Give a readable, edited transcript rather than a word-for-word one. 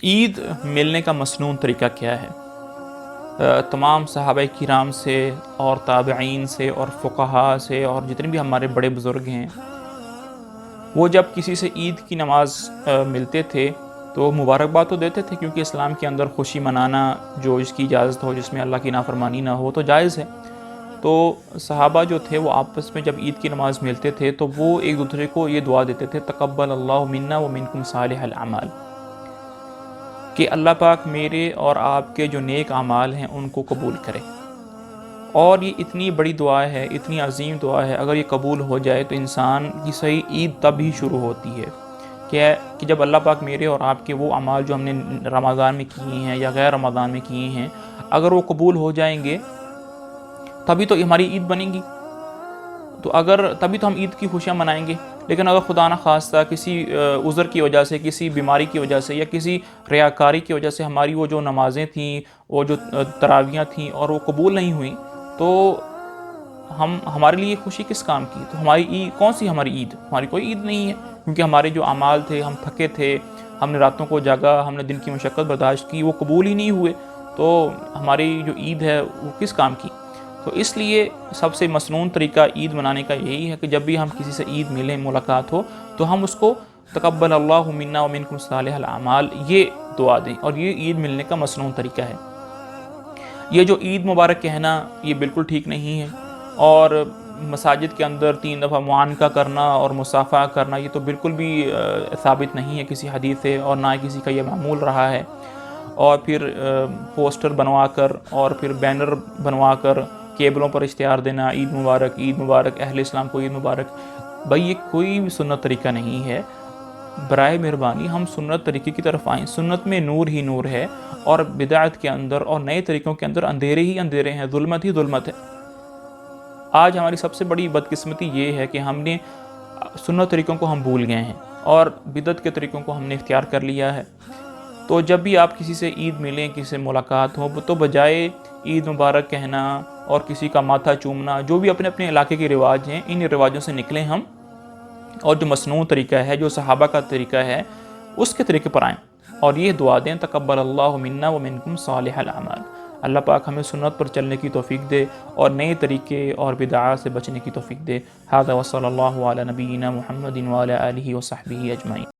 عید ملنے کا مصنون طریقہ کیا ہے؟ تمام صحابہ کرام سے اور تابعین سے اور فقہاء سے اور جتنے بھی ہمارے بڑے بزرگ ہیں، وہ جب کسی سے عید کی نماز ملتے تھے تو مبارکباد تو دیتے تھے، کیونکہ اسلام کے اندر خوشی منانا جو اس کی اجازت ہو، جس میں اللہ کی نافرمانی نہ ہو، تو جائز ہے۔ تو صحابہ جو تھے وہ آپس میں جب عید کی نماز ملتے تھے تو وہ ایک دوسرے کو یہ دعا دیتے تھے، تقبل اللہ منا و منکم صالح الاعمال، کہ اللہ پاک میرے اور آپ کے جو نیک اعمال ہیں ان کو قبول کرے۔ اور یہ اتنی بڑی دعا ہے، اتنی عظیم دعا ہے، اگر یہ قبول ہو جائے تو انسان کی صحیح عید تب ہی شروع ہوتی ہے کہ جب اللہ پاک میرے اور آپ کے وہ اعمال جو ہم نے رمضان میں کیے ہیں یا غیر رمضان میں کیے ہیں، اگر وہ قبول ہو جائیں گے تبھی تو ہماری عید بنے گی، تبھی تو ہم عید کی خوشیاں منائیں گے۔ لیکن اگر خدا نہ خواستہ کسی عذر کی وجہ سے، کسی بیماری کی وجہ سے یا کسی ریاکاری کی وجہ سے ہماری وہ جو نمازیں تھیں، وہ جو تراویحیں تھیں اور وہ قبول نہیں ہوئیں، تو ہمارے لیے خوشی کس کام کی؟ تو ہماری عید کون سی؟ ہماری عید، ہماری کوئی عید نہیں ہے، کیونکہ ہمارے جو اعمال تھے، ہم تھکے تھے، ہم نے راتوں کو جاگا، ہم نے دن کی مشقت برداشت کی، وہ قبول ہی نہیں ہوئے، تو ہماری جو عید ہے وہ کس کام کی؟ تو اس لیے سب سے مسنون طریقہ عید منانے کا یہی ہے کہ جب بھی ہم کسی سے عید ملیں، ملاقات ہو، تو ہم اس کو تقبل اللہ منا و منکم صالح الاعمال یہ دعا دیں، اور یہ عید ملنے کا مسنون طریقہ ہے۔ یہ جو عید مبارک کہنا یہ بالکل ٹھیک نہیں ہے، اور مساجد کے اندر 3 دفعہ معانقہ کرنا اور مصافحہ کرنا یہ تو بالکل بھی ثابت نہیں ہے کسی حدیث سے، اور نہ کسی کا یہ معمول رہا ہے۔ اور پھر پوسٹر بنوا کر اور پھر بینر بنوا کر کیبلوں پر اشتہار دینا، عید مبارک، عید مبارک، اہل اسلام کو عید مبارک، بھائی یہ کوئی بھی سنت طریقہ نہیں ہے۔ برائے مہربانی ہم سنت طریقے کی طرف آئیں، سنت میں نور ہی نور ہے، اور بدعت کے اندر اور نئے طریقوں کے اندر اندھیرے ہی اندھیرے ہیں، ظلمت ہی ظلمت ہے۔ آج ہماری سب سے بڑی بدقسمتی یہ ہے کہ ہم نے سنت طریقوں کو ہم بھول گئے ہیں اور بدعت کے طریقوں کو ہم نے اختیار کر لیا ہے۔ تو جب بھی آپ کسی سے عید ملیں، کسی سے ملاقات ہو، تو بجائے عید مبارک کہنا اور کسی کا ماتھا چومنا، جو بھی اپنے اپنے علاقے کے رواج ہیں، ان رواجوں سے نکلیں ہم، اور جو مسنون طریقہ ہے، جو صحابہ کا طریقہ ہے، اس کے طریقے پر آئیں اور یہ دعا دیں، تقبل اللہ منا و منکم صالح الاعمال۔ اللہ پاک ہمیں سنت پر چلنے کی توفیق دے اور نئے طریقے اور بدعات سے بچنے کی توفیق دے۔ ھذا وصلی اللہ علی نبینا محمد وعلی آلہ وصحبہ اجمعین۔